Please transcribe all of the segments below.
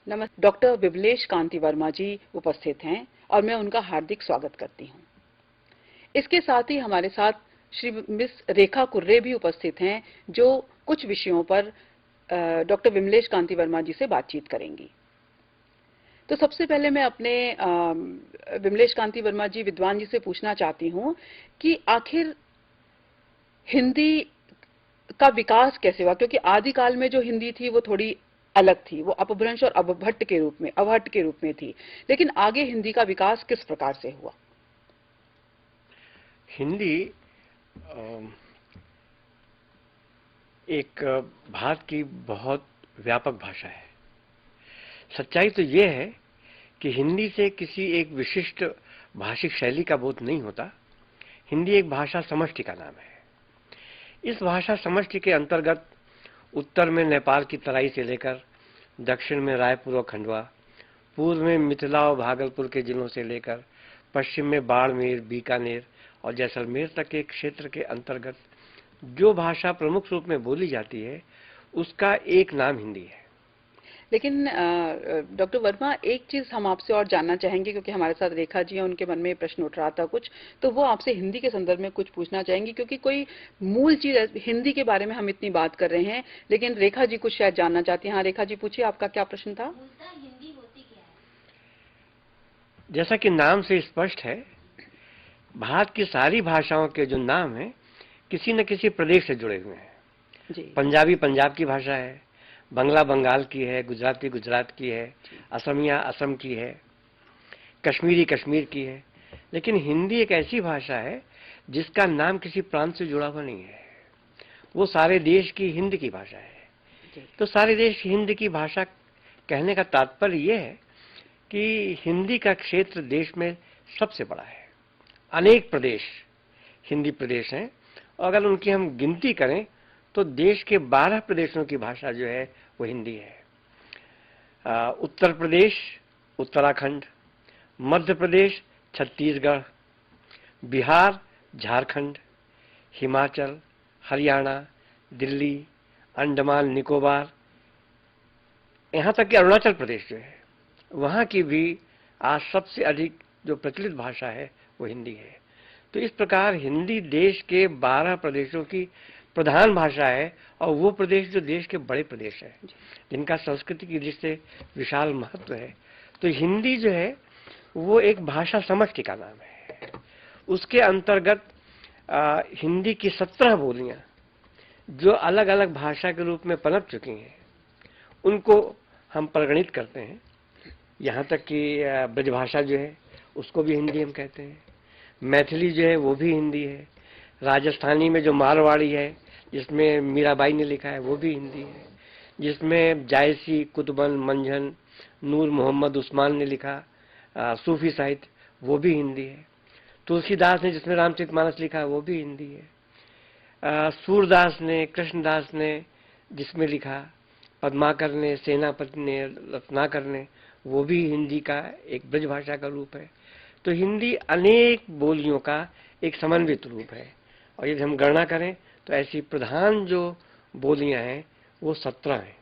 नमस्ते। डॉक्टर विमलेश कांति वर्मा जी उपस्थित हैं और मैं उनका हार्दिक स्वागत करती हूं। इसके साथ ही हमारे साथ श्री मिस रेखा कुर्रे भी उपस्थित हैं, जो कुछ विषयों पर डॉक्टर विमलेश कांति वर्मा जी से बातचीत करेंगी। तो सबसे पहले मैं अपने विमलेश कांति वर्मा जी विद्वान जी से पूछना चाहती हूं कि आखिर हिंदी का विकास कैसे हुआ, क्योंकि आदिकाल में जो हिंदी थी वो थोड़ी अलग थी, वो अपभ्रंश और अवभट्ट के रूप में थी, लेकिन आगे हिंदी का विकास किस प्रकार से हुआ? हिंदी एक भारत की बहुत व्यापक भाषा है। सच्चाई तो ये है कि हिंदी से किसी एक विशिष्ट भाषिक शैली का बोध नहीं होता। हिंदी एक भाषा समष्टि का नाम है। इस भाषा समष्टि के अंतर्गत उत्तर में नेपाल की तराई से लेकर दक्षिण में रायपुर और खंडवा, पूर्व में मिथिला और भागलपुर के जिलों से लेकर पश्चिम में बाड़मेर, बीकानेर और जैसलमेर तक के क्षेत्र के अंतर्गत जो भाषा प्रमुख रूप में बोली जाती है उसका एक नाम हिंदी है। लेकिन डॉक्टर वर्मा, एक चीज हम आपसे और जानना चाहेंगे, क्योंकि हमारे साथ रेखा जी हैं, उनके मन में प्रश्न उठ रहा था कुछ, तो वो आपसे हिंदी के संदर्भ में कुछ पूछना चाहेंगी, क्योंकि कोई मूल चीज हिंदी के बारे में हम इतनी बात कर रहे हैं, लेकिन रेखा जी कुछ शायद जानना चाहती हैं। हाँ रेखा जी, पूछिए, आपका क्या प्रश्न था? हिंदी होती क्या है? जैसा कि नाम से स्पष्ट है, भारत की सारी भाषाओं के जो नाम हैं किसी न किसी प्रदेश से जुड़े हुए हैं। जी। पंजाबी पंजाब की भाषा है, बंगला बंगाल की है, गुजराती गुजरात की है, असमिया असम की है, कश्मीरी कश्मीर की है। लेकिन हिंदी एक ऐसी भाषा है जिसका नाम किसी प्रांत से जुड़ा हुआ नहीं है। वो सारे देश की हिंद की भाषा है। तो सारे देश हिंद की भाषा कहने का तात्पर्य यह है कि हिंदी का क्षेत्र देश में सबसे बड़ा है। अनेक प्रदेश हिंदी प्रदेश हैं, और अगर उनकी हम गिनती करें तो देश के 12 प्रदेशों की भाषा जो है वो हिंदी है। उत्तर प्रदेश, उत्तराखंड, मध्य प्रदेश, छत्तीसगढ़, बिहार, झारखंड, हिमाचल, हरियाणा, दिल्ली, अंडमान निकोबार, यहाँ तक कि अरुणाचल प्रदेश जो है, वहाँ की भी आज सबसे अधिक जो प्रचलित भाषा है वो हिंदी है। तो इस प्रकार हिंदी देश के 12 प्रदेशों की प्रधान भाषा है, और वो प्रदेश जो देश के बड़े प्रदेश हैं, जिनका संस्कृति की दृष्टि से विशाल महत्व है। तो हिंदी जो है वो एक भाषा समष्टि का नाम है। उसके अंतर्गत हिंदी की 17 बोलियां जो अलग अलग भाषा के रूप में पनप चुकी हैं, उनको हम परिगणित करते हैं। यहाँ तक कि ब्रजभाषा जो है उसको भी हिंदी हम कहते हैं। मैथिली जो है वो भी हिंदी है। राजस्थानी में जो मारवाड़ी है, जिसमें मीराबाई ने लिखा है, वो भी हिंदी है। जिसमें जायसी, कुतुबन, मंझन, नूर मोहम्मद उस्मान ने लिखा सूफी साहित्य, वो भी हिंदी है। तुलसीदास ने जिसमें रामचरितमानस लिखा है वो भी हिंदी है। सूरदास ने, कृष्णदास ने जिसमें लिखा, पद्माकर ने, सेनापति ने, रत्नाकर ने, वो भी हिंदी का एक ब्रजभाषा का रूप है। तो हिंदी अनेक बोलियों का एक समन्वित रूप है, और यदि हम गणना करें तो ऐसी प्रधान जो बोलियां हैं वो 17 हैं।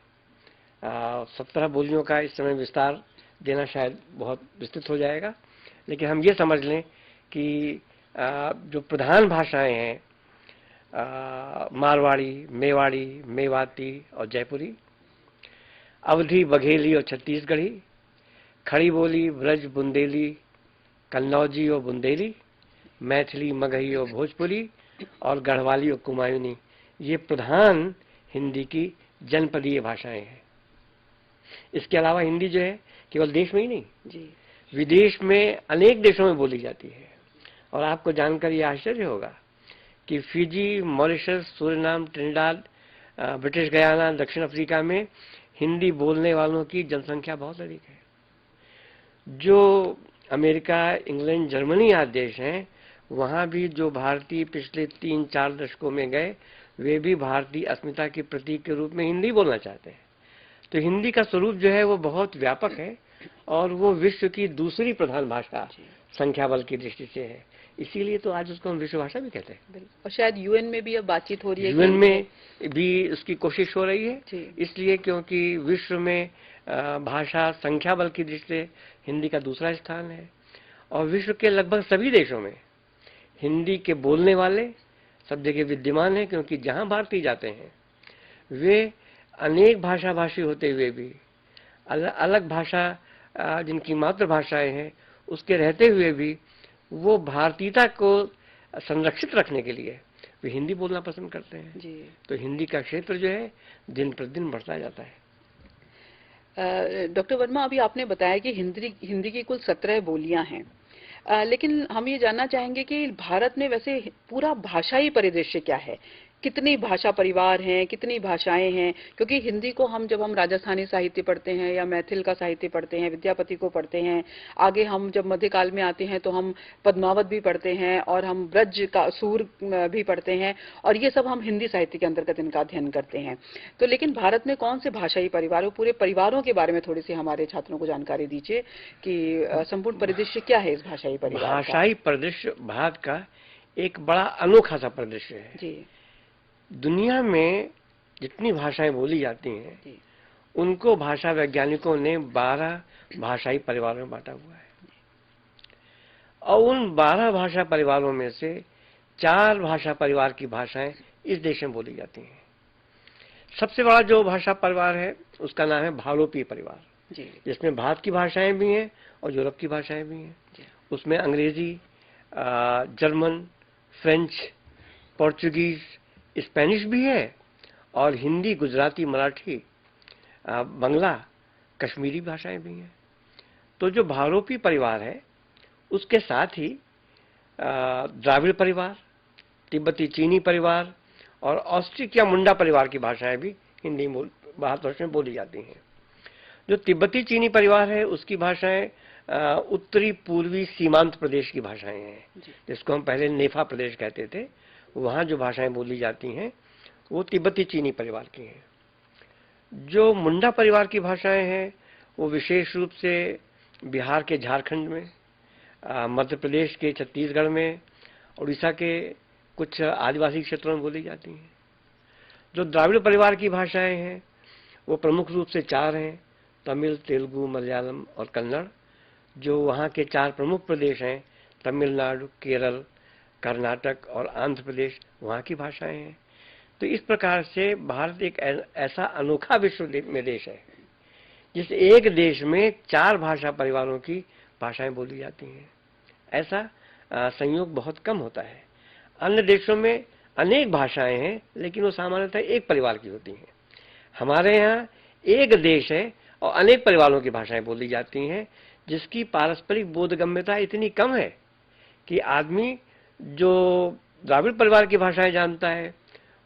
17 बोलियों का इस समय विस्तार देना शायद बहुत विस्तृत हो जाएगा, लेकिन हम ये समझ लें कि जो प्रधान भाषाएं हैं, मारवाड़ी, मेवाड़ी, मेवाती और जयपुरी, अवधी, बघेली और छत्तीसगढ़ी, खड़ी बोली, ब्रज, बुंदेली, कन्नौजी और बुंदेली, मैथिली, मगही और भोजपुरी, और गढ़वाली और कुमायूनी, ये प्रधान हिंदी की जनपदीय भाषाएं हैं। इसके अलावा हिंदी जो है केवल देश में ही नहीं जी, विदेश में अनेक देशों में बोली जाती है। और आपको जानकर ये आश्चर्य होगा कि Fiji, Mauritius, Suriname, Trinidad, British Guyana, दक्षिण अफ्रीका में हिंदी बोलने वालों की जनसंख्या बहुत अधिक है। जो अमेरिका, इंग्लैंड, जर्मनी आदि देश हैं, वहाँ भी जो भारतीय पिछले 3-4 दशकों में गए, वे भी भारतीय अस्मिता के प्रतीक के रूप में हिंदी बोलना चाहते हैं। तो हिंदी का स्वरूप जो है वो बहुत व्यापक है, और वो विश्व की दूसरी प्रधान भाषा संख्या बल की दृष्टि से है। इसीलिए तो आज उसको हम विश्व भाषा भी कहते हैं। बिल्कुल। और शायद यूएन में भी अब बातचीत हो रही है कि यूएन में भी उसकी कोशिश हो रही है, जी। इसलिए क्योंकि विश्व में भाषा संख्या बल की दृष्टि से हिंदी का दूसरा स्थान है और विश्व के लगभग सभी देशों में हिंदी के बोलने वाले सब जगह विद्यमान है, क्योंकि जहां भारतीय जाते हैं वे अनेक भाषा भाषी होते हुए भी अलग अलग भाषा जिनकी मातृभाषाएं हैं उसके रहते हुए भी वो भारतीयता को संरक्षित रखने के लिए वे हिंदी बोलना पसंद करते हैं जी। तो हिंदी का क्षेत्र जो है दिन प्रतिदिन बढ़ता जाता है। डॉक्टर वर्मा, अभी आपने बताया कि हिंदी की कुल 17 बोलियां हैं, लेकिन हम ये जानना चाहेंगे कि भारत में वैसे पूरा भाषाई परिदृश्य क्या है? कितनी भाषा परिवार हैं, कितनी भाषाएं हैं? क्योंकि हिंदी को जब हम राजस्थानी साहित्य पढ़ते हैं या मैथिल का साहित्य पढ़ते हैं, विद्यापति को पढ़ते हैं, आगे हम जब मध्यकाल में आते हैं तो हम पद्मावत भी पढ़ते हैं और हम ब्रज का सूर भी पढ़ते हैं, और ये सब हम हिंदी साहित्य के अंतर्गत इनका अध्ययन करते हैं। तो लेकिन भारत में कौन से भाषाई परिवार, पूरे परिवारों के बारे में थोड़ी सी हमारे छात्रों को जानकारी दीजिए कि संपूर्ण परिदृश्य क्या है इस भाषाई परिवार का? भाषाई परिदृश्य भारत का एक बड़ा अनोखा सा परिदृश्य है जी। दुनिया में जितनी भाषाएं बोली जाती हैं उनको भाषा वैज्ञानिकों ने 12 भाषाई परिवारों में बांटा हुआ है और उन 12 भाषा परिवारों में से 4 भाषा परिवार की भाषाएं इस देश में बोली जाती हैं। सबसे बड़ा जो भाषा परिवार है उसका नाम है भारोपीय परिवार, जिसमें भारत की भाषाएं भी हैं और यूरोप की भाषाएं भी हैं। उसमें अंग्रेजी, जर्मन, फ्रेंच, पोर्चुगीज, स्पेनिश भी है और हिंदी, गुजराती, मराठी, बंगला, कश्मीरी भाषाएं भी हैं। तो जो भारोपी परिवार है उसके साथ ही द्राविड़ परिवार, तिब्बती चीनी परिवार और ऑस्ट्रिक या मुंडा परिवार की भाषाएं भी हिंदी भारतवर्ष में बोली जाती हैं। जो तिब्बती चीनी परिवार है उसकी भाषाएं उत्तरी पूर्वी सीमांत प्रदेश की भाषाएं हैं, जिसको हम पहले नेफा प्रदेश कहते थे। वहां जो भाषाएं बोली जाती हैं वो तिब्बती चीनी परिवार की हैं। जो मुंडा परिवार की भाषाएं हैं वो विशेष रूप से बिहार के झारखंड में, मध्य प्रदेश के छत्तीसगढ़ में, उड़ीसा के कुछ आदिवासी क्षेत्रों में बोली जाती हैं। जो द्राविड़ परिवार की भाषाएं हैं वो प्रमुख रूप से 4 हैं, तमिल, तेलुगु, मलयालम और कन्नड़। जो वहाँ के 4 प्रमुख प्रदेश हैं, तमिलनाडु, केरल, कर्नाटक और आंध्र प्रदेश, वहाँ की भाषाएं हैं। तो इस प्रकार से भारत एक ऐसा अनोखा विश्व में देश है जिस एक देश में 4 भाषा परिवारों की भाषाएं बोली जाती हैं। ऐसा संयोग बहुत कम होता है। अन्य देशों में अनेक भाषाएं हैं लेकिन वो सामान्यतः एक परिवार की होती हैं। हमारे यहाँ एक देश है और अनेक परिवारों की भाषाएं बोली जाती हैं, जिसकी पारस्परिक बोधगम्यता इतनी कम है कि आदमी जो द्राविड़ परिवार की भाषाएं जानता है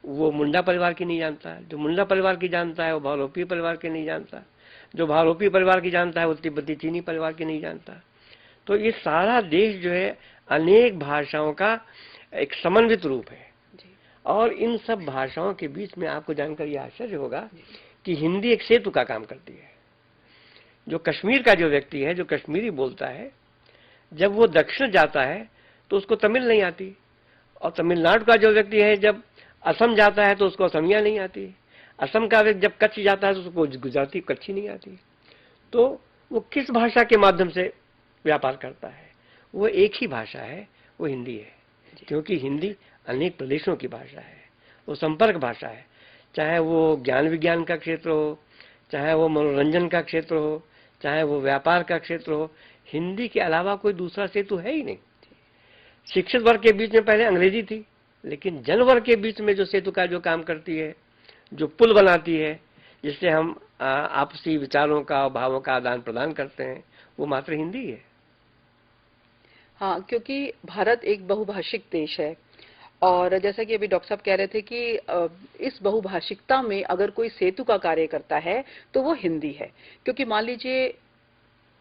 वो मुंडा परिवार की नहीं जानता, जो मुंडा परिवार की जानता है वो भारोपी परिवार की नहीं जानता, जो भारोपी परिवार की जानता है वो तिब्बती चीनी परिवार की नहीं जानता। तो ये सारा देश जो है अनेक भाषाओं का एक समन्वित रूप है और इन सब भाषाओं के बीच में आपको जानकर यह आश्चर्य होगा कि हिंदी एक सेतु का काम करती है। जो कश्मीर का जो व्यक्ति है जो कश्मीरी बोलता है, जब वो दक्षिण जाता है तो उसको तमिल नहीं आती, और तमिलनाडु का जो व्यक्ति है जब असम जाता है तो उसको असमिया नहीं आती, असम का व्यक्ति जब कच्छ जाता है तो उसको गुजराती कच्छी नहीं आती। तो वो किस भाषा के माध्यम से व्यापार करता है? वो एक ही भाषा है, वो हिंदी है, क्योंकि हिंदी अनेक प्रदेशों की भाषा है, वो संपर्क भाषा है। चाहे वो ज्ञान विज्ञान का क्षेत्र हो, चाहे वो मनोरंजन का क्षेत्र हो, चाहे वो व्यापार का क्षेत्र हो, हिंदी के अलावा कोई दूसरा सेतु है ही नहीं। शिक्षित वर्ग के बीच में पहले अंग्रेजी थी, लेकिन जन वर्ग के बीच में जो सेतु का जो काम करती है, जो पुल बनाती है, जिससे हम आपसी विचारों का और भावों का आदान प्रदान करते हैं, वो मात्र हिंदी है। हाँ, क्योंकि भारत एक बहुभाषिक देश है और जैसा कि अभी डॉक्टर साहब कह रहे थे कि इस बहुभाषिकता में अगर कोई सेतु का कार्य करता है तो वो हिंदी है। क्योंकि मान लीजिए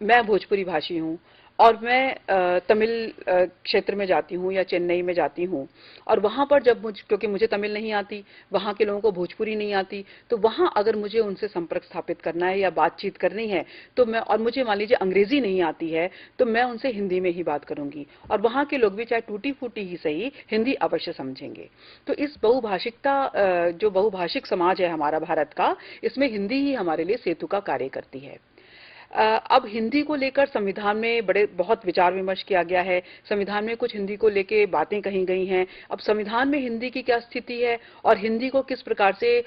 मैं भोजपुरी भाषी हूँ और मैं तमिल क्षेत्र में जाती हूँ या चेन्नई में जाती हूँ, और वहाँ पर जब क्योंकि मुझे तमिल नहीं आती, वहाँ के लोगों को भोजपुरी नहीं आती, तो वहाँ अगर मुझे उनसे संपर्क स्थापित करना है या बातचीत करनी है, तो मैं, और मुझे मान लीजिए अंग्रेजी नहीं आती है, तो मैं उनसे हिंदी में ही बात करूंगी, और वहाँ के लोग भी चाहे टूटी फूटी ही सही हिंदी अवश्य समझेंगे। तो इस बहुभाषिकता, जो बहुभाषिक समाज है हमारा भारत का, इसमें हिंदी ही हमारे लिए सेतु का कार्य करती है। अब हिंदी को लेकर संविधान में बहुत विचार विमर्श किया गया है, संविधान में कुछ हिंदी को लेके बातें कही गई हैं। अब संविधान में हिंदी की क्या स्थिति है और हिंदी को किस प्रकार से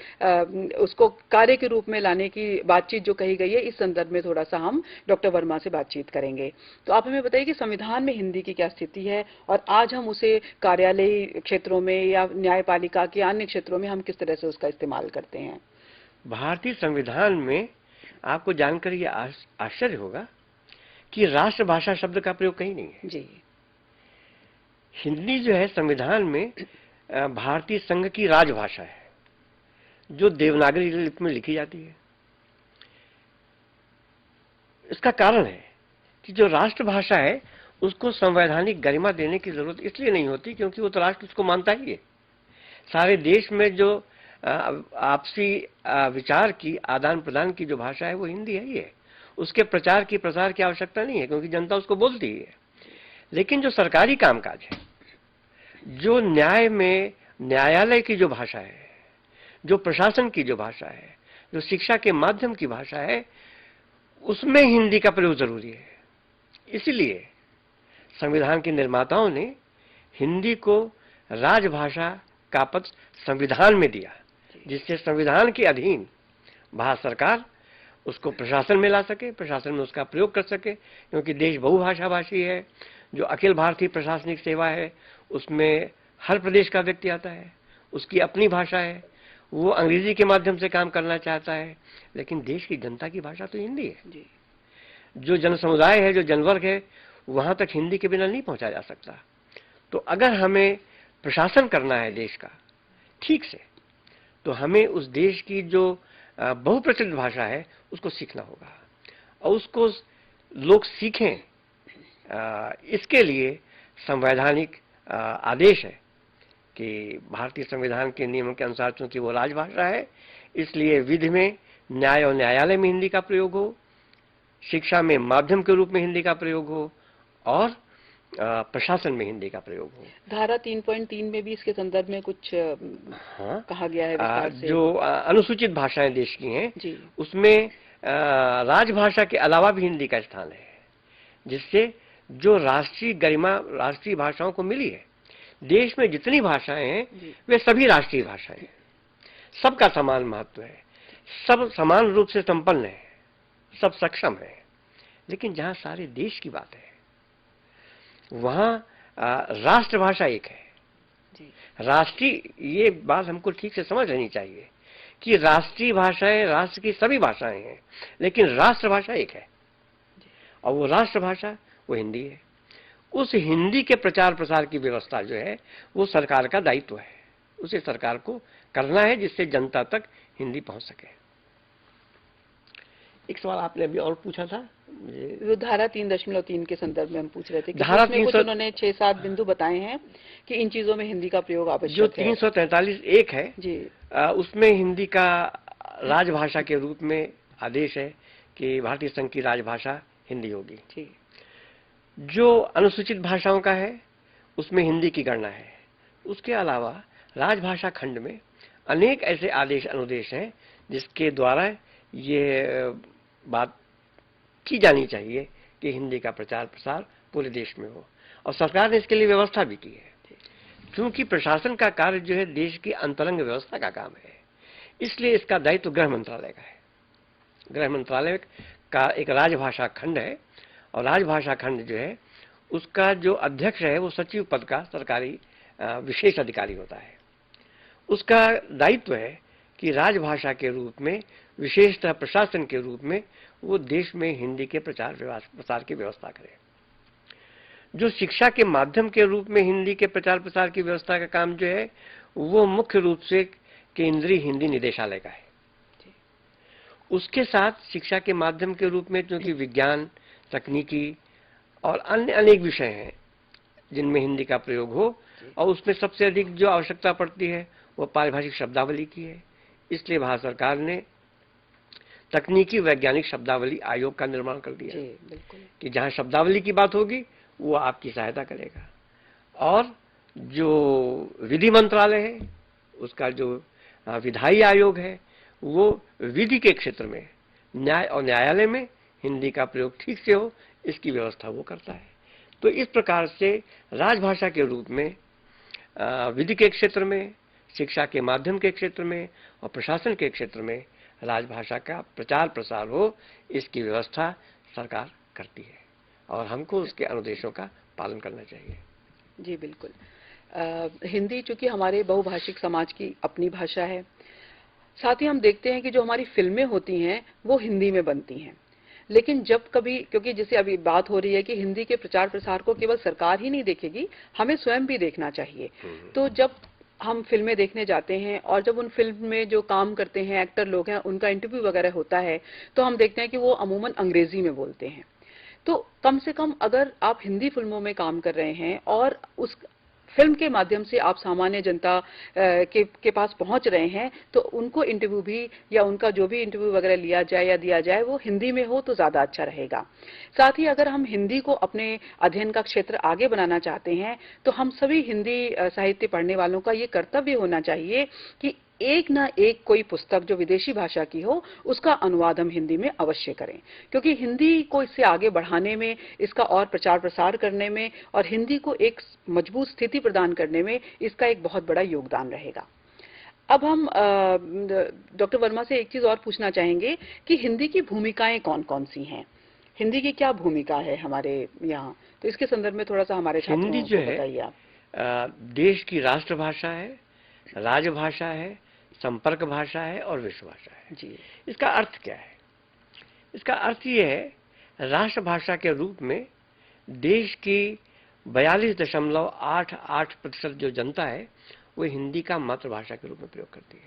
उसको कार्य के रूप में लाने की बातचीत जो कही गई है, इस संदर्भ में थोड़ा सा हम डॉक्टर वर्मा से बातचीत करेंगे। तो आप हमें बताइए कि संविधान में हिंदी की क्या स्थिति है और आज हम उसे कार्यालयी क्षेत्रों में या न्यायपालिका के अन्य क्षेत्रों में हम किस तरह से उसका इस्तेमाल करते हैं। भारतीय संविधान में आपको जानकर ये आश्चर्य होगा कि राष्ट्रभाषा शब्द का प्रयोग कहीं नहीं है। जी। हिंदी जो है संविधान में भारतीय संघ की राजभाषा है, जो देवनागरी लिपि में लिखी जाती है। इसका कारण है कि जो राष्ट्रभाषा है उसको संवैधानिक गरिमा देने की जरूरत इसलिए नहीं होती क्योंकि वो तो राष्ट्र उसको मानता ही है। सारे देश में जो आपसी विचार की आदान प्रदान की जो भाषा है वो हिंदी है ही है। उसके प्रचार की प्रसार की आवश्यकता नहीं है क्योंकि जनता उसको बोलती ही है। लेकिन जो सरकारी कामकाज है, जो न्याय में न्यायालय की जो भाषा है, जो प्रशासन की जो भाषा है, जो शिक्षा के माध्यम की भाषा है, उसमें हिंदी का प्रयोग जरूरी है। इसलिए संविधान के निर्माताओं ने हिंदी को राजभाषा का पद संविधान में दिया, जिससे संविधान के अधीन भारत सरकार उसको प्रशासन में ला सके, प्रशासन में उसका प्रयोग कर सके। क्योंकि देश बहुभाषा भाषी है। जो अखिल भारतीय प्रशासनिक सेवा है उसमें हर प्रदेश का व्यक्ति आता है, उसकी अपनी भाषा है, वो अंग्रेजी के माध्यम से काम करना चाहता है, लेकिन देश की जनता की भाषा तो हिंदी है। जी। जो जन समुदाय है, जो जनवर्ग है, वहां तक हिंदी के बिना नहीं पहुंचा जा सकता। तो अगर हमें प्रशासन करना है देश का ठीक से, तो हमें उस देश की जो बहुप्रचलित भाषा है उसको सीखना होगा और उसको लोग सीखें। इसके लिए संवैधानिक आदेश है कि भारतीय संविधान के नियमों के अनुसार चूंकि वो राजभाषा है, इसलिए विधि में, न्याय और न्यायालय में हिंदी का प्रयोग हो, शिक्षा में माध्यम के रूप में हिंदी का प्रयोग हो और प्रशासन में हिंदी का प्रयोग हो। धारा 3.3 में भी इसके संदर्भ में कुछ कहा गया है विस्तार से। जो अनुसूचित भाषाएं देश की हैं जी। उसमें राजभाषा के अलावा भी हिंदी का स्थान है, जिससे जो राष्ट्रीय गरिमा राष्ट्रीय भाषाओं को मिली है। देश में जितनी भाषाएं हैं वे सभी राष्ट्रीय भाषाएं हैं, सबका समान महत्व है, सब समान रूप से संपन्न है, सब सक्षम है। लेकिन जहां सारे देश की बात है वहां राष्ट्रभाषा एक है। राष्ट्रीय, ये बात हमको ठीक से समझ लेनी चाहिए कि राष्ट्रीय भाषाएं राष्ट्र की सभी भाषाएं हैं, लेकिन राष्ट्रभाषा एक है और वो राष्ट्रभाषा वो हिंदी है। उस हिंदी के प्रचार प्रसार की व्यवस्था जो है वो सरकार का दायित्व है, उसे सरकार को करना है जिससे जनता तक हिंदी पहुंच सके। एक सवाल आपने अभी और पूछा था वो धारा 3.3 के संदर्भ में हम पूछ रहे थे कि धारा उसमें कुछ उन्होंने 6-7 बिंदु बताए हैं कि इन चीजों में हिंदी का प्रयोग आवश्यक जो है। 343(1) है जी। उसमें हिंदी का राजभाषा के रूप में आदेश है कि भारतीय संघ की राजभाषा हिंदी होगी। ठीक। जो अनुसूचित भाषाओं का है उसमें हिंदी की गणना है। उसके अलावा राजभाषा खंड में अनेक ऐसे आदेश अनुदेश हैं जिसके द्वारा ये बात की जानी चाहिए कि हिंदी का प्रचार प्रसार पूरे देश में हो, और सरकार ने इसके लिए व्यवस्था भी की है। क्योंकि प्रशासन का कार्य जो है देश की अंतरंग व्यवस्था का काम है, इसलिए इसका दायित्व गृह मंत्रालय का है। गृह मंत्रालय का एक राजभाषा खंड है और राजभाषा खंड जो है उसका जो अध्यक्ष है वो सचिव पद का सरकारी विशेष अधिकारी होता है। उसका दायित्व है कि राजभाषा के रूप में, विशेषतः प्रशासन के रूप में, वो देश में हिंदी के प्रचार प्रसार की व्यवस्था करे। जो शिक्षा के माध्यम के रूप में हिंदी के प्रचार प्रसार की व्यवस्था का काम जो है वो मुख्य रूप से केंद्रीय हिंदी निदेशालय का है। उसके साथ शिक्षा के माध्यम के रूप में क्योंकि विज्ञान, तकनीकी और अन्य अनेक विषय हैं जिनमें हिंदी का प्रयोग हो, और उसमें सबसे अधिक जो आवश्यकता पड़ती है वो पारिभाषिक शब्दावली की है। इसलिए भारत सरकार ने तकनीकी वैज्ञानिक शब्दावली आयोग का निर्माण कर दिया जी बिल्कुल। कि जहां शब्दावली की बात होगी वो आपकी सहायता करेगा। और जो विधि मंत्रालय है उसका जो विधायी आयोग है वो विधि के क्षेत्र में, न्याय और न्यायालय में हिंदी का प्रयोग ठीक से हो इसकी व्यवस्था वो करता है। तो इस प्रकार से राजभाषा के रूप में विधि के क्षेत्र में, शिक्षा के माध्यम के क्षेत्र में और प्रशासन के क्षेत्र में राजभाषा का प्रचार प्रसार हो इसकी व्यवस्था सरकार करती है और हमको उसके अनुदेशों का पालन करना चाहिए। जी बिल्कुल। हिंदी चूंकि हमारे बहुभाषिक समाज की अपनी भाषा है, साथ ही हम देखते हैं कि जो हमारी फिल्में होती हैं वो हिंदी में बनती हैं, लेकिन जब कभी, क्योंकि जैसे अभी बात हो रही है कि हिंदी के प्रचार प्रसार को केवल सरकार ही नहीं देखेगी, हमें स्वयं भी देखना चाहिए। तो जब हम फिल्में देखने जाते हैं और जब उन फिल्म में जो काम करते हैं एक्टर लोग हैं उनका इंटरव्यू वगैरह होता है तो हम देखते हैं कि वो अमूमन अंग्रेजी में बोलते हैं। तो कम से कम अगर आप हिंदी फिल्मों में काम कर रहे हैं और उस फिल्म के माध्यम से आप सामान्य जनता के पास पहुंच रहे हैं, तो उनको इंटरव्यू भी या उनका जो भी इंटरव्यू वगैरह लिया जाए या दिया जाए वो हिंदी में हो तो ज्यादा अच्छा रहेगा। साथ ही अगर हम हिंदी को अपने अध्ययन का क्षेत्र आगे बनाना चाहते हैं तो हम सभी हिंदी साहित्य पढ़ने वालों का ये कर्तव्य होना चाहिए कि एक ना एक कोई पुस्तक जो विदेशी भाषा की हो उसका अनुवाद हम हिंदी में अवश्य करें, क्योंकि हिंदी को इससे आगे बढ़ाने में, इसका और प्रचार प्रसार करने में और हिंदी को एक मजबूत स्थिति प्रदान करने में इसका एक बहुत बड़ा योगदान रहेगा। अब हम डॉक्टर वर्मा से एक चीज और पूछना चाहेंगे कि हिंदी की भूमिकाएं कौन कौन सी हैं, हिंदी की क्या भूमिका है हमारे यहाँ, तो इसके संदर्भ में थोड़ा सा हमारे हिंदी जो है बताइए आप। देश की राष्ट्रभाषा है, राजभाषा है, संपर्क भाषा है और विश्व भाषा है जी। इसका अर्थ क्या है? इसका अर्थ ये है राष्ट्रभाषा के रूप में देश की 42.88% जो जनता है वो हिंदी का मातृभाषा के रूप में प्रयोग करती है।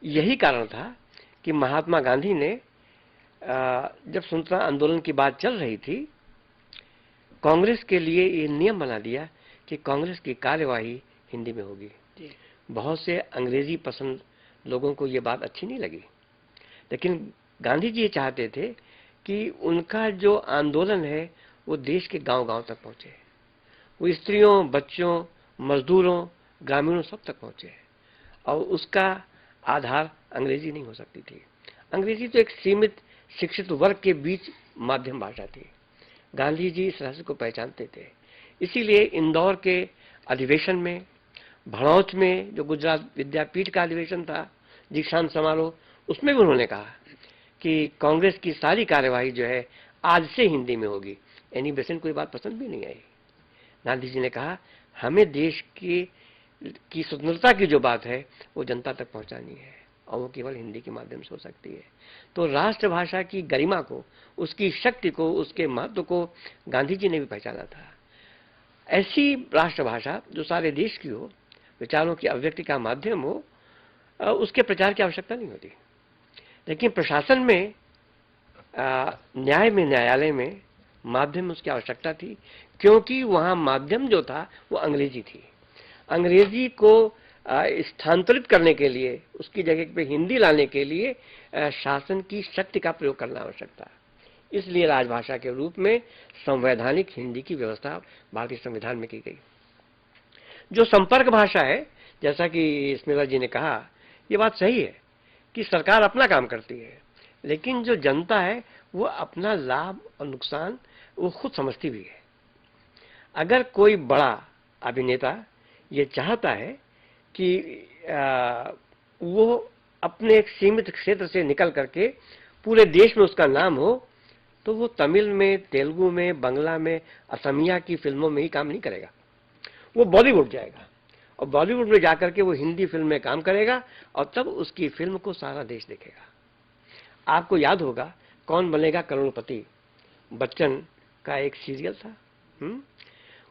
यही कारण था कि महात्मा गांधी ने जब स्वतंत्रता आंदोलन की बात चल रही थी, कांग्रेस के लिए ये नियम बना दिया कि कांग्रेस की कार्यवाही हिंदी में होगी। बहुत से अंग्रेजी पसंद लोगों को ये बात अच्छी नहीं लगी, लेकिन गांधी जी ये चाहते थे कि उनका जो आंदोलन है वो देश के गांव-गांव तक पहुंचे, वो स्त्रियों, बच्चों, मजदूरों, ग्रामीणों सब तक पहुंचे, और उसका आधार अंग्रेजी नहीं हो सकती थी। अंग्रेजी तो एक सीमित शिक्षित वर्ग के बीच माध्यम भाषा थी। गांधी जी इस रहस्य को पहचानते थे, इसीलिए इंदौर के अधिवेशन में, भड़ौच में जो गुजरात विद्यापीठ का अधिवेशन था, दीक्षांत समारोह, उसमें भी उन्होंने कहा कि कांग्रेस की सारी कार्यवाही जो है आज से हिंदी में होगी। एनी बेसेंट को ये बात पसंद भी नहीं आई। गांधी जी ने कहा हमें देश की स्वतंत्रता की जो बात है वो जनता तक पहुंचानी है और वो केवल हिंदी के माध्यम से हो सकती है। तो राष्ट्रभाषा की गरिमा को, उसकी शक्ति को, उसके महत्व को गांधी जी ने भी पहचाना था। ऐसी राष्ट्रभाषा जो सारे देश की हो, विचारों की अभिव्यक्ति का माध्यम हो, उसके प्रचार की आवश्यकता नहीं होती। लेकिन प्रशासन में, न्याय में, न्यायालय में माध्यम उसकी आवश्यकता थी, क्योंकि वहां माध्यम जो था वो अंग्रेजी थी। अंग्रेजी को स्थानांतरित करने के लिए, उसकी जगह पे हिंदी लाने के लिए शासन की शक्ति का प्रयोग करना आवश्यक था। इसलिए राजभाषा के रूप में संवैधानिक हिंदी की व्यवस्था भारतीय संविधान में की गई। जो संपर्क भाषा है, जैसा कि स्मिता जी ने कहा, ये बात सही है कि सरकार अपना काम करती है, लेकिन जो जनता है वो अपना लाभ और नुकसान वो खुद समझती भी है। अगर कोई बड़ा अभिनेता ये चाहता है कि वो अपने एक सीमित क्षेत्र से निकल करके पूरे देश में उसका नाम हो, तो वो तमिल में, तेलुगु में, बांग्ला में, असमिया की फिल्मों में ही काम नहीं करेगा, वो बॉलीवुड जाएगा और बॉलीवुड में जाकर के वो हिंदी फिल्म में काम करेगा और तब उसकी फिल्म को सारा देश देखेगा। आपको याद होगा कौन बनेगा करोड़पति, बच्चन का एक सीरियल था।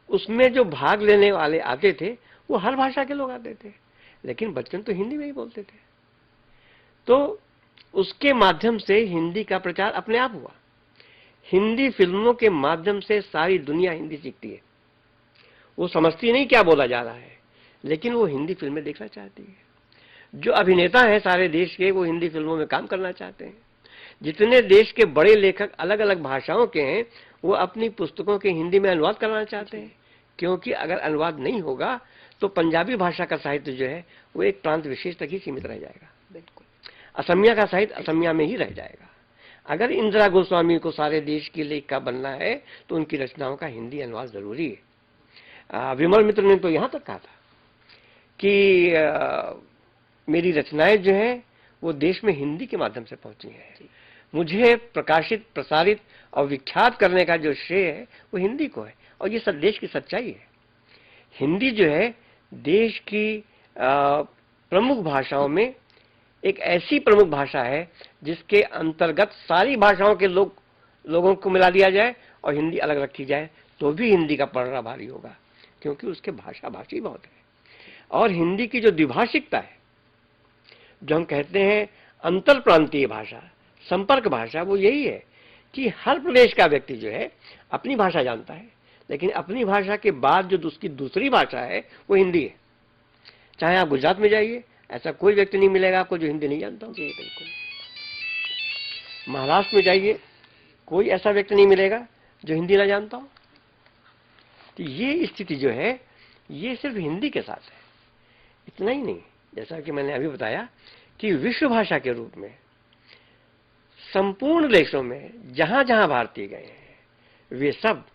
उसमें जो भाग लेने वाले आते थे वो हर भाषा के लोग आते थे, लेकिन बच्चन तो हिंदी में ही बोलते थे। तो उसके माध्यम से हिंदी का प्रचार अपने आप हुआ। हिंदी फिल्मों के माध्यम से सारी दुनिया हिंदी सीखती है। वो समझती नहीं क्या बोला जा रहा है, लेकिन वो हिंदी फिल्में देखना चाहती है। जो अभिनेता हैं सारे देश के, वो हिंदी फिल्मों में काम करना चाहते हैं। जितने देश के बड़े लेखक अलग अलग भाषाओं के हैं, वो अपनी पुस्तकों के हिंदी में अनुवाद कराना चाहते हैं, क्योंकि अगर अनुवाद नहीं होगा तो पंजाबी भाषा का साहित्य जो है वो एक प्रांत विशेष तक ही सीमित रह जाएगा। बिल्कुल। असमिया का साहित्य असमिया में ही रह जाएगा। अगर इंदिरा गोस्वामी को सारे देश की लेखिका बनना है तो उनकी रचनाओं का हिंदी अनुवाद जरूरी है। विमल मित्र ने तो यहां तक कहा था कि मेरी रचनाएं जो हैं वो देश में हिंदी के माध्यम से पहुंची हैं। मुझे प्रकाशित, प्रसारित और विख्यात करने का जो श्रेय है वो हिंदी को है, और ये सब देश की सच्चाई है। हिंदी जो है देश की प्रमुख भाषाओं में एक ऐसी प्रमुख भाषा है जिसके अंतर्गत सारी भाषाओं के लोगों को मिला दिया जाए और हिंदी अलग रखी जाए तो भी हिंदी का पलड़ा भारी होगा, क्योंकि उसके भाषी बहुत है। और हिंदी की जो द्विभाषिकता है, जो हम कहते हैं अंतर प्रांतीय भाषा, संपर्क भाषा, वो यही है कि हर प्रदेश का व्यक्ति जो है अपनी भाषा जानता है, लेकिन अपनी भाषा के बाद जो उसकी दूसरी भाषा है वो हिंदी है। चाहे आप गुजरात में जाइए, ऐसा कोई व्यक्ति नहीं मिलेगा आपको जो हिंदी नहीं जानता हो। बिल्कुल। महाराष्ट्र में जाइए, कोई ऐसा व्यक्ति नहीं मिलेगा जो हिंदी ना जानता हो। तो ये स्थिति जो है ये सिर्फ हिंदी के साथ है। इतना ही नहीं, जैसा कि मैंने अभी बताया कि विश्व भाषा के रूप में संपूर्ण देशों में जहां जहां भारतीय गए हैं वे सब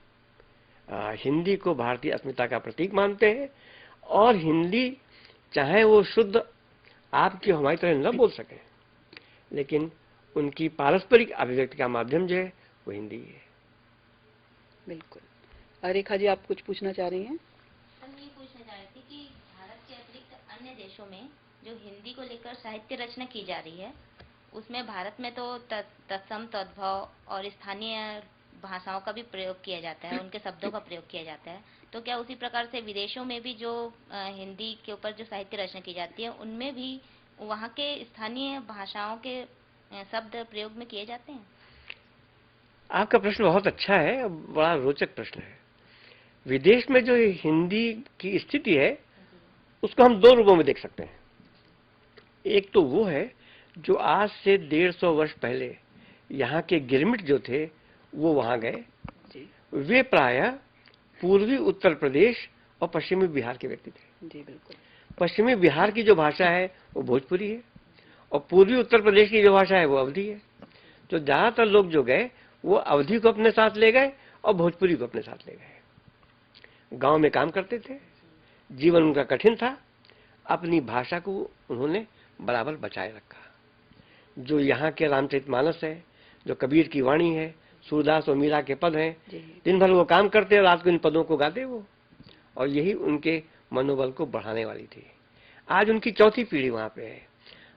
हिंदी को भारतीय अस्मिता का प्रतीक मानते हैं। और हिंदी चाहे वो शुद्ध आपकी हमारी तरह न बोल सके, लेकिन उनकी पारस्परिक अभिव्यक्ति का माध्यम जो है वो हिंदी है। बिल्कुल। रेखा जी, आप कुछ पूछना चाह रही हैं? हम ये पूछना चाह रहे थे कि भारत के अतिरिक्त अन्य देशों में जो हिंदी को लेकर साहित्य रचना की जा रही है, उसमें भारत में तो तत्सम, तद्भव और स्थानीय भाषाओं का भी प्रयोग किया जाता है, उनके शब्दों का प्रयोग किया जाता है। तो क्या उसी प्रकार से विदेशों में भी जो हिंदी के ऊपर जो साहित्य रचना की जाती है, उनमें भी वहाँ के स्थानीय भाषाओं के शब्द प्रयोग में किए जाते हैं? आपका प्रश्न बहुत अच्छा है, बड़ा रोचक प्रश्न है। विदेश में जो हिंदी की स्थिति है उसको हम दो रूपों में देख सकते हैं। एक तो वो है जो आज से 150 वर्ष पहले यहाँ के गिरमिट जो थे वो वहां गए। वे प्रायः पूर्वी उत्तर प्रदेश और पश्चिमी बिहार के व्यक्ति थे। जी बिल्कुल। पश्चिमी बिहार की जो भाषा है वो भोजपुरी है और पूर्वी उत्तर प्रदेश की जो भाषा है वो अवधी है। तो ज्यादातर लोग जो गए वो अवधी को अपने साथ ले गए और भोजपुरी को अपने साथ ले गए। गांव में काम करते थे, जीवन उनका कठिन था, अपनी भाषा को उन्होंने बराबर बचाए रखा। जो यहाँ के रामचरितमानस है, जो कबीर की वाणी है, सूरदास और मीरा के पद हैं, दिन भर वो काम करते और रात को इन पदों को गाते वो, और यही उनके मनोबल को बढ़ाने वाली थी। आज उनकी चौथी पीढ़ी वहां पे है।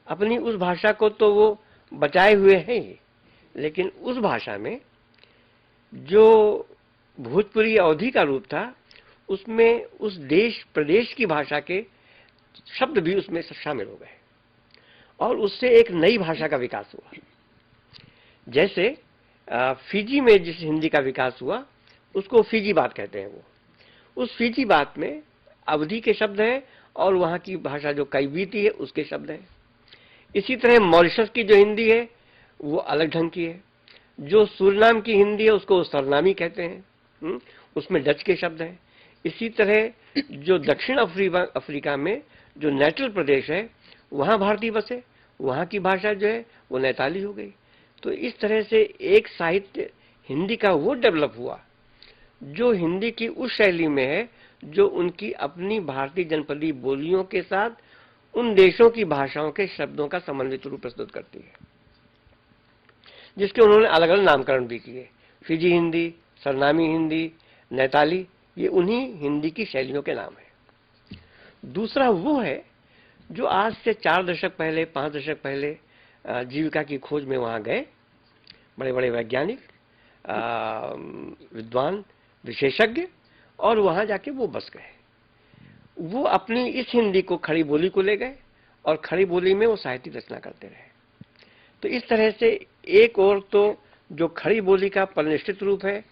अपनी उस भाषा को तो वो बचाए हुए हैं ही, लेकिन उस भाषा में जो भोजपुरी अवधी का रूप था उसमें उस देश प्रदेश की भाषा के शब्द भी उसमें शामिल हो गए और उससे एक नई भाषा का विकास हुआ। जैसे फिजी में जिस हिंदी का विकास हुआ उसको फिजी बात कहते हैं। वो उस फिजी बात में अवधी के शब्द हैं और वहाँ की भाषा जो कैवीती है उसके शब्द हैं। इसी तरह मॉरिशस की जो हिंदी है वो अलग ढंग की है। जो सूरनाम की हिंदी है उसको सरनामी कहते हैं, उसमें डच के शब्द हैं। इसी तरह जो दक्षिण अफ्रीका में जो नेटल प्रदेश है वहाँ भारतीय बसे, वहाँ की भाषा जो है वो नैताली हो गई। तो इस तरह से एक साहित्य हिंदी का वो डेवलप हुआ जो हिंदी की उस शैली में है जो उनकी अपनी भारतीय जनपदीय बोलियों के साथ उन देशों की भाषाओं के शब्दों का समन्वित रूप प्रस्तुत करती है, जिसके उन्होंने अलग अलग नामकरण भी किए। फिजी हिंदी, सरनामी हिंदी, नैताली, ये उन्हीं हिंदी की शैलियों के नाम है। दूसरा वो है जो आज से 4 दशक पहले, 5 दशक पहले जीविका की खोज में वहां गए, बड़े बड़े वैज्ञानिक, विद्वान, विशेषज्ञ, और वहां जाके वो बस गए। वो अपनी इस हिंदी को खड़ी बोली को ले गए और खड़ी बोली में वो साहित्यिक रचना करते रहे। तो इस तरह से एक और तो जो खड़ी बोली का परिनिष्ठित रूप है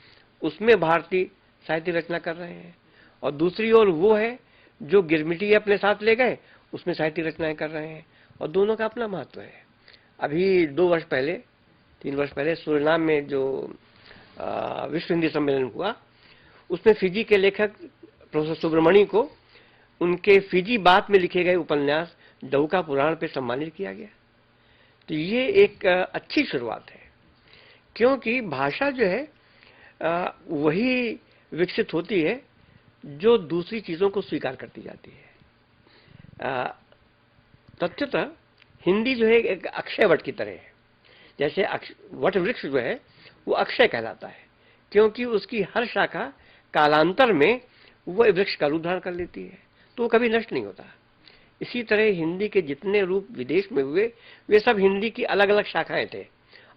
उसमें भारतीय साहित्य रचना कर रहे हैं, और दूसरी ओर वो है जो गिरमिटी अपने साथ ले गए उसमें साहित्य रचनाएं कर रहे हैं, और दोनों का अपना महत्व है। अभी 2 वर्ष पहले 3 वर्ष पहले सूरीनाम में जो विश्व हिंदी सम्मेलन हुआ, उसमें फिजी के लेखक प्रोफेसर सुब्रमणी को उनके फिजी बात में लिखे गए उपन्यास डहुका पुराण पे सम्मानित किया गया। तो ये एक अच्छी शुरुआत है, क्योंकि भाषा जो है वही विकसित होती है जो दूसरी चीजों को स्वीकार करती जाती है। तथ्यतः हिंदी जो है एक अक्षय वट की तरह है। जैसे वट वृक्ष जो है वो अक्षय कहलाता है, क्योंकि उसकी हर शाखा कालांतर में वो वृक्ष का रूप धारण कर लेती है, तो वो कभी नष्ट नहीं होता। इसी तरह हिंदी के जितने रूप विदेश में हुए वे सब हिंदी की अलग अलग शाखाएं थे,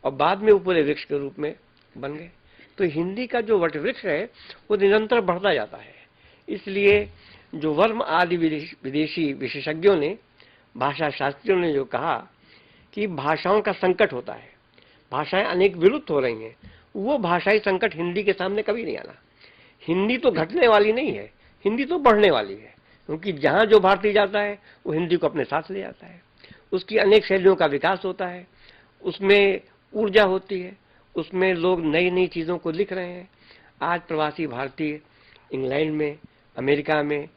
और बाद में वो पूरे वृक्ष के रूप में बन गए। तो हिंदी का जो वट वृक्ष है वो निरंतर बढ़ता जाता है। इसलिए जो वर्म आदि विदेशी विशेषज्ञों ने, भाषा शास्त्रियों ने जो कहा कि भाषाओं का संकट होता है, भाषाएं अनेक विलुप्त हो रही हैं, वो भाषाई संकट हिंदी के सामने कभी नहीं आना। हिंदी तो घटने वाली नहीं है, हिंदी तो बढ़ने वाली है, क्योंकि जहां जो भारतीय जाता है वो हिंदी को अपने साथ ले जाता है। उसकी अनेक शैलियों का विकास होता है, उसमें ऊर्जा होती है, उसमें लोग नई नई चीजों को लिख रहे हैं। आज प्रवासी भारतीय इंग्लैंड में, अमेरिका में,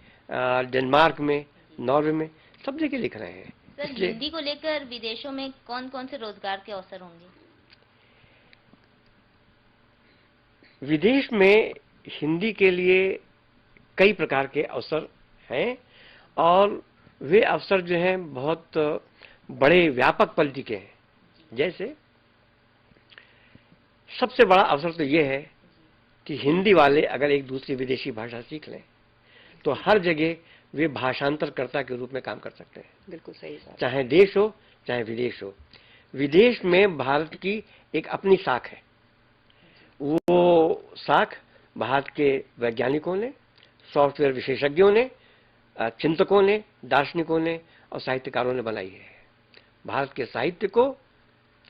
डेनमार्क में, नॉर्वे में सब जगह लिख रहे हैं। सर, हिंदी को लेकर विदेशों में कौन कौन से रोजगार के अवसर होंगे? विदेश में हिंदी के लिए कई प्रकार के अवसर हैं, और वे अवसर जो हैं बहुत बड़े व्यापक पद्धति के हैं। जैसे सबसे बड़ा अवसर तो ये है कि हिंदी वाले अगर एक दूसरी विदेशी भाषा सीख लें तो हर जगह वे भाषांतरकर्ता के रूप में काम कर सकते हैं। बिल्कुल सही बात। चाहे देश हो चाहे विदेश हो। विदेश में भारत की एक अपनी साख है, वो साख भारत के वैज्ञानिकों ने, सॉफ्टवेयर विशेषज्ञों ने, चिंतकों ने, दार्शनिकों ने और साहित्यकारों ने बनाई है। भारत के साहित्य को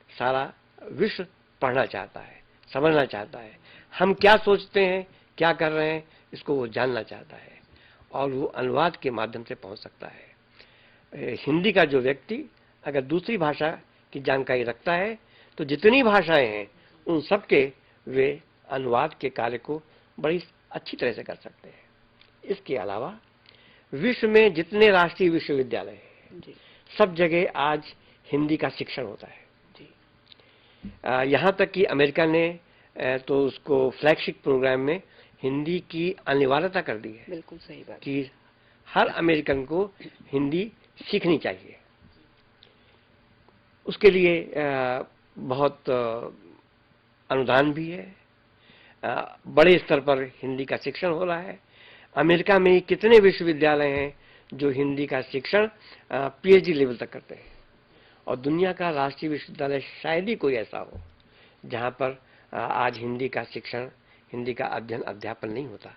सारा विश्व पढ़ना चाहता है, समझना चाहता है। हम क्या सोचते हैं, क्या कर रहे हैं, इसको वो जानना चाहता है, और वो अनुवाद के माध्यम से पहुंच सकता है। हिंदी का जो व्यक्ति अगर दूसरी भाषा की जानकारी रखता है तो जितनी भाषाएं हैं उन सब के वे अनुवाद के कार्य को बड़ी अच्छी तरह से कर सकते हैं। इसके अलावा विश्व में जितने राष्ट्रीय विश्वविद्यालय हैं सब जगह आज हिंदी का शिक्षण होता है। यहाँ तक कि अमेरिका ने तो उसको फ्लैगशिप प्रोग्राम में हिंदी की अनिवार्यता कर दी है। बिल्कुल सही बात कि हर अमेरिकन को हिंदी सीखनी चाहिए। उसके लिए बहुत अनुदान भी है, बड़े स्तर पर हिंदी का शिक्षण हो रहा है। अमेरिका में कितने विश्वविद्यालय हैं जो हिंदी का शिक्षण पीएचडी लेवल तक करते हैं, और दुनिया का राष्ट्रीय विश्वविद्यालय शायद ही कोई ऐसा हो जहाँ पर आज हिंदी का शिक्षण, हिंदी का अध्ययन अध्यापन नहीं होता।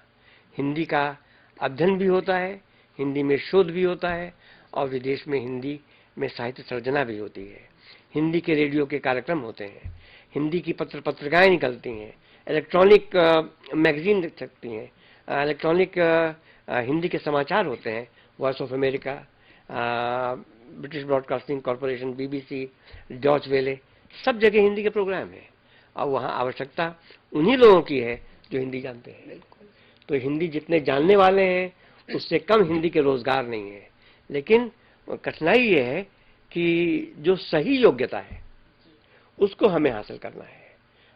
हिंदी का अध्ययन भी होता है, हिंदी में शोध भी होता है, और विदेश में हिंदी में साहित्य सर्जना भी होती है। हिंदी के रेडियो के कार्यक्रम होते हैं, हिंदी की पत्रिकाएं निकलती हैं, इलेक्ट्रॉनिक मैगजीन लिख सकती हैं, इलेक्ट्रॉनिक हिंदी के समाचार होते हैं, voice of America, British broadcasting corporation, BBC, Deutsche Welle, सब जगह हिंदी के प्रोग्राम हैं, और वहाँ आवश्यकता उन्हीं लोगों की है जो हिंदी जानते हैं। तो हिंदी जितने जानने वाले हैं उससे कम हिंदी के रोजगार नहीं है। लेकिन कठिनाई ये है कि जो सही योग्यता है उसको हमें हासिल करना है।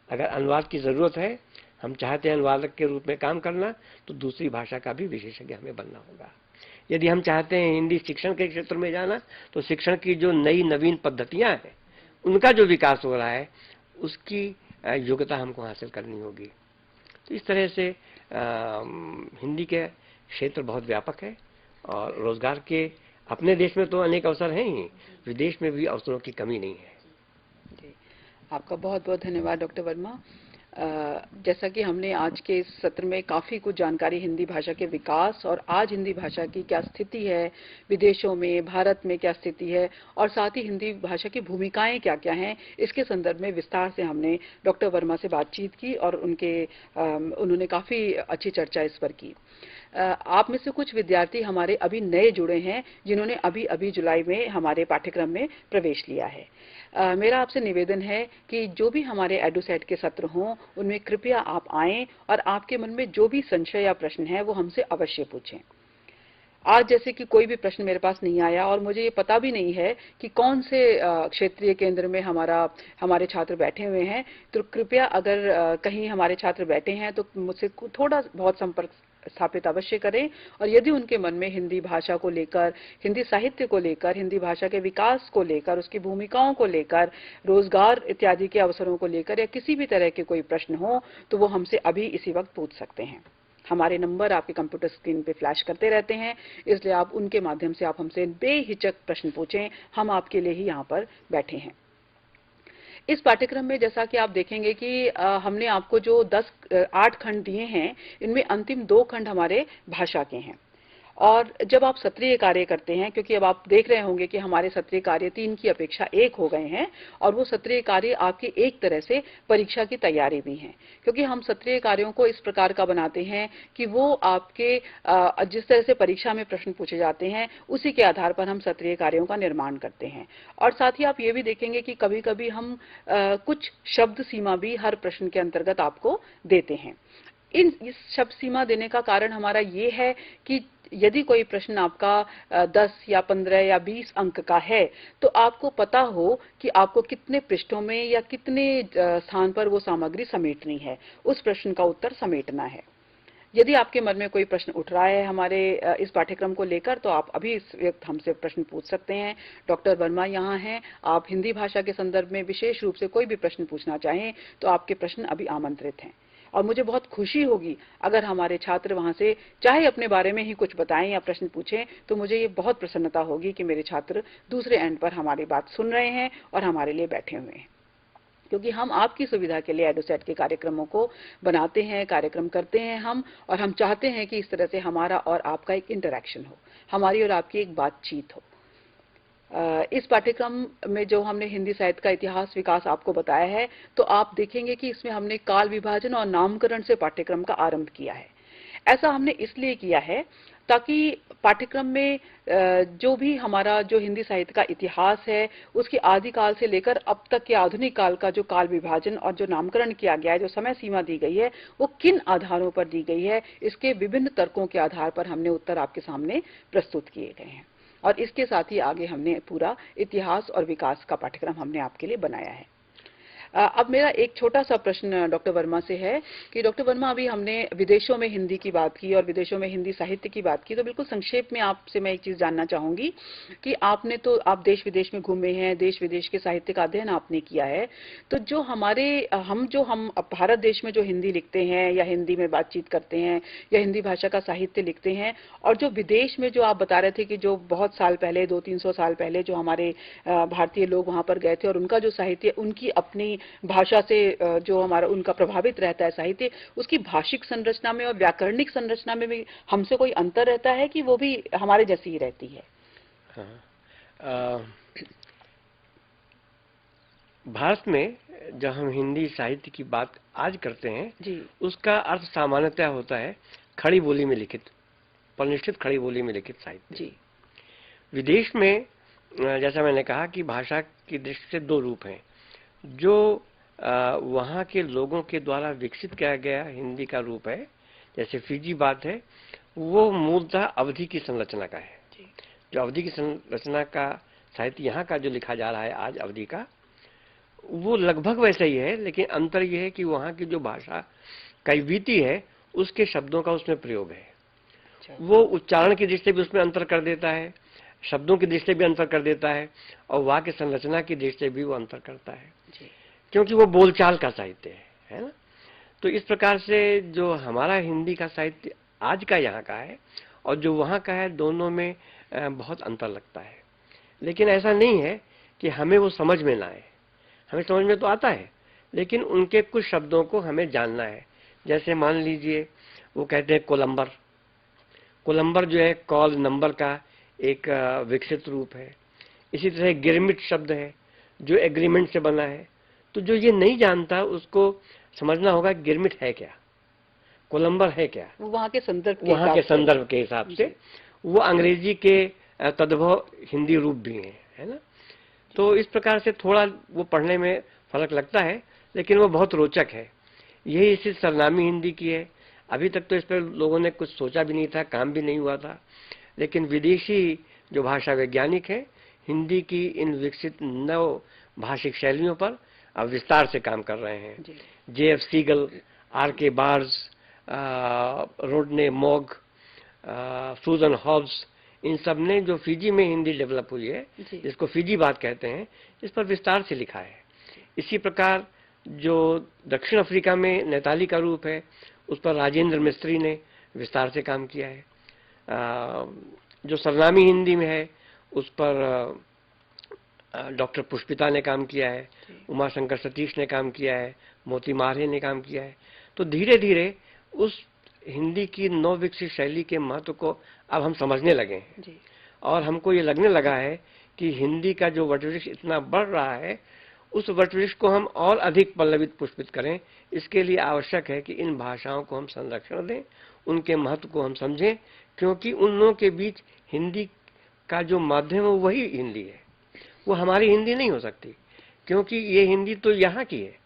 अगर अनुवाद की जरूरत है, हम चाहते हैं अनुवादक के रूप में काम करना, तो दूसरी भाषा का भी विशेषज्ञ हमें बनना होगा। यदि हम चाहते हैं हिंदी शिक्षण के क्षेत्र में जाना, तो शिक्षण की जो नई नवीन पद्धतियां हैं उनका जो विकास हो रहा है उसकी योग्यता हमको हासिल करनी होगी। तो इस तरह से हिंदी के क्षेत्र बहुत व्यापक है, और रोजगार के अपने देश में तो अनेक अवसर हैं ही, विदेश में भी अवसरों की कमी नहीं है। जी, आपका बहुत बहुत धन्यवाद डॉक्टर वर्मा। जैसा कि हमने आज के इस सत्र में काफ़ी कुछ जानकारी हिंदी भाषा के विकास और आज हिंदी भाषा की क्या स्थिति है, विदेशों में, भारत में क्या स्थिति है और साथ ही हिंदी भाषा की भूमिकाएं क्या क्या हैं, इसके संदर्भ में विस्तार से हमने डॉक्टर वर्मा से बातचीत की और उन्होंने काफ़ी अच्छी चर्चा इस पर की। आप में से कुछ विद्यार्थी हमारे अभी नए जुड़े हैं जिन्होंने अभी अभी जुलाई में हमारे पाठ्यक्रम में प्रवेश लिया है। मेरा आपसे निवेदन है कि जो भी हमारे एडुसेट के सत्र हों उनमें कृपया आप आएं और आपके मन में जो भी संशय या प्रश्न है वो हमसे अवश्य पूछें। आज जैसे कि कोई भी प्रश्न मेरे पास नहीं आया और मुझे ये पता भी नहीं है कि कौन से क्षेत्रीय केंद्र में हमारे छात्र बैठे हुए हैं, तो कृपया अगर कहीं हमारे छात्र बैठे हैं तो मुझसे थोड़ा बहुत संपर्क स्थापित अवश्य करें और यदि उनके मन में हिंदी भाषा को लेकर, हिंदी साहित्य को लेकर, हिंदी भाषा के विकास को लेकर, उसकी भूमिकाओं को लेकर, रोजगार इत्यादि के अवसरों को लेकर या किसी भी तरह के कोई प्रश्न हो तो वो हमसे अभी इसी वक्त पूछ सकते हैं। हमारे नंबर आपके कंप्यूटर स्क्रीन पे फ्लैश करते रहते हैं, इसलिए आप उनके माध्यम से आप हमसे बेहिचक प्रश्न पूछें, हम आपके लिए ही यहाँ पर बैठे हैं। इस पाठ्यक्रम में जैसा कि आप देखेंगे कि हमने आपको जो 8 खंड दिए हैं, इनमें अंतिम 2 खंड हमारे भाषा के हैं। और जब आप सत्रीय कार्य करते हैं, क्योंकि अब आप देख रहे होंगे कि हमारे सत्रीय कार्य 3 की अपेक्षा 1 हो गए हैं और वो सत्रीय कार्य आपके एक तरह से परीक्षा की तैयारी भी हैं, क्योंकि हम सत्रीय कार्यों को इस प्रकार का बनाते हैं कि वो आपके जिस तरह से परीक्षा में प्रश्न पूछे जाते हैं उसी के आधार पर हम सत्रीय कार्यों का निर्माण करते हैं। और साथ ही आप ये भी देखेंगे कि कभी कभी हम कुछ शब्द सीमा भी हर प्रश्न के अंतर्गत आपको देते हैं। इस शब्द सीमा देने का कारण हमारा ये है कि यदि कोई प्रश्न आपका 10 या 15 या 20 अंक का है तो आपको पता हो कि आपको कितने पृष्ठों में या कितने स्थान पर वो सामग्री समेटनी है, उस प्रश्न का उत्तर समेटना है। यदि आपके मन में कोई प्रश्न उठ रहा है हमारे इस पाठ्यक्रम को लेकर तो आप अभी इस वक्त हमसे प्रश्न पूछ सकते हैं। डॉक्टर वर्मा यहाँ हैं, आप हिंदी भाषा के संदर्भ में विशेष रूप से कोई भी प्रश्न पूछना चाहें तो आपके प्रश्न अभी आमंत्रित हैं और मुझे बहुत खुशी होगी अगर हमारे छात्र वहां से चाहे अपने बारे में ही कुछ बताएं या प्रश्न पूछें, तो मुझे ये बहुत प्रसन्नता होगी कि मेरे छात्र दूसरे एंड पर हमारी बात सुन रहे हैं और हमारे लिए बैठे हुए हैं, क्योंकि हम आपकी सुविधा के लिए एडुसेट के कार्यक्रमों को बनाते हैं, कार्यक्रम करते हैं हम, और हम चाहते हैं कि इस तरह से हमारा और आपका एक इंटरेक्शन हो, हमारी और आपकी एक बातचीत हो। इस पाठ्यक्रम में जो हमने हिंदी साहित्य का इतिहास विकास आपको बताया है, तो आप देखेंगे कि इसमें हमने काल विभाजन और नामकरण से पाठ्यक्रम का आरंभ किया है। ऐसा हमने इसलिए किया है ताकि पाठ्यक्रम में जो भी हमारा जो हिंदी साहित्य का इतिहास है उसके आदिकाल से लेकर अब तक के आधुनिक काल का जो काल विभाजन और जो नामकरण किया गया है, जो समय सीमा दी गई है, वो किन आधारों पर दी गई है, इसके विभिन्न तर्कों के आधार पर हमने उत्तर आपके सामने प्रस्तुत किए गए हैं। और इसके साथ ही आगे हमने पूरा इतिहास और विकास का पाठ्यक्रम हमने आपके लिए बनाया है। अब मेरा एक छोटा सा प्रश्न डॉक्टर वर्मा से है कि डॉक्टर वर्मा, अभी हमने विदेशों में हिंदी की बात की और विदेशों में हिंदी साहित्य की बात की, तो बिल्कुल संक्षेप में आपसे मैं एक चीज जानना चाहूंगी कि आप देश विदेश में घूमे हैं, देश विदेश के साहित्य का अध्ययन आपने किया है, तो जो हम भारत देश में जो हिंदी लिखते हैं या हिंदी में बातचीत करते हैं या हिंदी भाषा का साहित्य लिखते हैं, और जो विदेश में जो आप बता रहे थे कि जो बहुत साल पहले 200-300 साल पहले जो हमारे भारतीय लोग वहां पर गए थे और उनका जो साहित्य, उनकी अपनी भाषा से जो हमारा उनका प्रभावित रहता है साहित्य, उसकी भाषिक संरचना में और व्याकरणिक संरचना में भी हमसे कोई अंतर रहता है कि वो भी हमारे जैसी ही रहती है? भारत में जब हम हिंदी साहित्य की बात आज करते हैं जी, उसका अर्थ सामान्यतः होता है खड़ी बोली में लिखित, परिनिष्ठित खड़ी बोली में लिखित साहित्य। जी, विदेश में जैसा मैंने कहा कि भाषा की दृष्टि से 2 रूप हैं। जो वहाँ के लोगों के द्वारा विकसित किया गया हिंदी का रूप है, जैसे फिजी बात है, वो मूलतः अवधि की संरचना का है। जो अवधि की संरचना का साहित्य यहाँ का जो लिखा जा रहा है आज अवधि का, वो लगभग वैसा ही है, लेकिन अंतर यह है कि वहाँ की जो भाषा कैवीति है उसके शब्दों का उसमें प्रयोग है। वो उच्चारण की दृष्टि से भी उसमें अंतर कर देता है, शब्दों की दृष्टि से भी अंतर कर देता है और वाक्य संरचना की दृष्टि से भी वो अंतर करता है, क्योंकि वो बोलचाल का साहित्य है ना। तो इस प्रकार से जो हमारा हिंदी का साहित्य आज का यहाँ का है और जो वहाँ का है, दोनों में बहुत अंतर लगता है। लेकिन ऐसा नहीं है कि हमें वो समझ में ना आए, हमें समझ में तो आता है, लेकिन उनके कुछ शब्दों को हमें जानना है। जैसे मान लीजिए वो कहते हैं कोलंबर। कोलंबर जो है कॉल नंबर का एक विकसित रूप है। इसी तरह गिरमिट शब्द है जो एग्रीमेंट से बना है। तो जो ये नहीं जानता उसको समझना होगा गिरमिट है क्या, कोलंबर है क्या, वो वहाँ के संदर्भ के हिसाब से। वो अंग्रेजी के तद्भव हिंदी रूप भी हैं, है ना। तो इस प्रकार से थोड़ा वो पढ़ने में फर्क लगता है, लेकिन वो बहुत रोचक है। यही स्थिति सरनामी हिंदी की है। अभी तक तो इस पर लोगों ने कुछ सोचा भी नहीं था, काम भी नहीं हुआ था, लेकिन विदेशी जो भाषा वैज्ञानिक हैं हिंदी की इन विकसित नव भाषिक शैलियों पर अब विस्तार से काम कर रहे हैं। J.F. Seagull, R.K. Barge, रोडने Mog, सूजन हॉब्स, इन सब ने जो फिजी में हिंदी डेवलप हुई है, जिसको फिजी बात कहते हैं, इस पर विस्तार से लिखा है। इसी प्रकार जो दक्षिण अफ्रीका में नैताली का रूप है, उस पर राजेंद्र मिस्त्री ने विस्तार से काम किया है। जो सरनामी हिंदी में है उस पर डॉक्टर पुष्पिता ने काम किया है, उमाशंकर सतीश ने काम किया है, मोती मारे ने काम किया है। तो धीरे धीरे उस हिंदी की नव विकसित शैली के महत्व को अब हम समझने लगे हैं और हमको ये लगने लगा है कि हिंदी का जो वटवृक्ष इतना बढ़ रहा है, उस वटवृक्ष को हम और अधिक पल्लवित पुष्पित करें। इसके लिए आवश्यक है कि इन भाषाओं को हम संरक्षण दें, उनके महत्व को हम समझें, क्योंकि उन लोगों के बीच हिंदी का जो माध्यम है वही हिंदी है। वो हमारी हिंदी नहीं हो सकती, क्योंकि ये हिंदी तो यहाँ की है।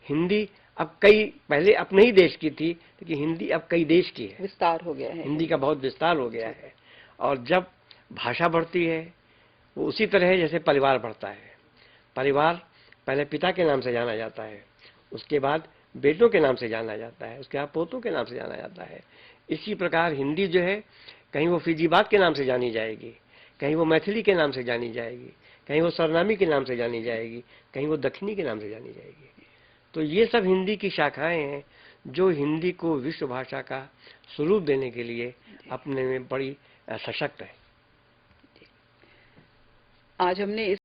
हिंदी अब पहले अपने ही देश की थी, लेकिन हिंदी अब कई देश की है, विस्तार हो गया है, हिंदी का बहुत विस्तार हो गया है। और जब भाषा बढ़ती है वो उसी तरह है जैसे परिवार बढ़ता है। परिवार पहले पिता के नाम से जाना जाता है, उसके बाद बेटों के नाम से जाना जाता है, उसके बाद पोतों के नाम से जाना जाता है। इसी प्रकार हिंदी जो है कहीं वो फिजीबात के नाम से जानी जाएगी, कहीं वो मैथिली के नाम से जानी जाएगी, कहीं वो सरनामी के नाम से जानी जाएगी, कहीं वो दक्षिणी के नाम से जानी जाएगी। तो ये सब हिंदी की शाखाएं हैं जो हिंदी को विश्व भाषा का स्वरूप देने के लिए अपने में बड़ी सशक्त है। आज हमने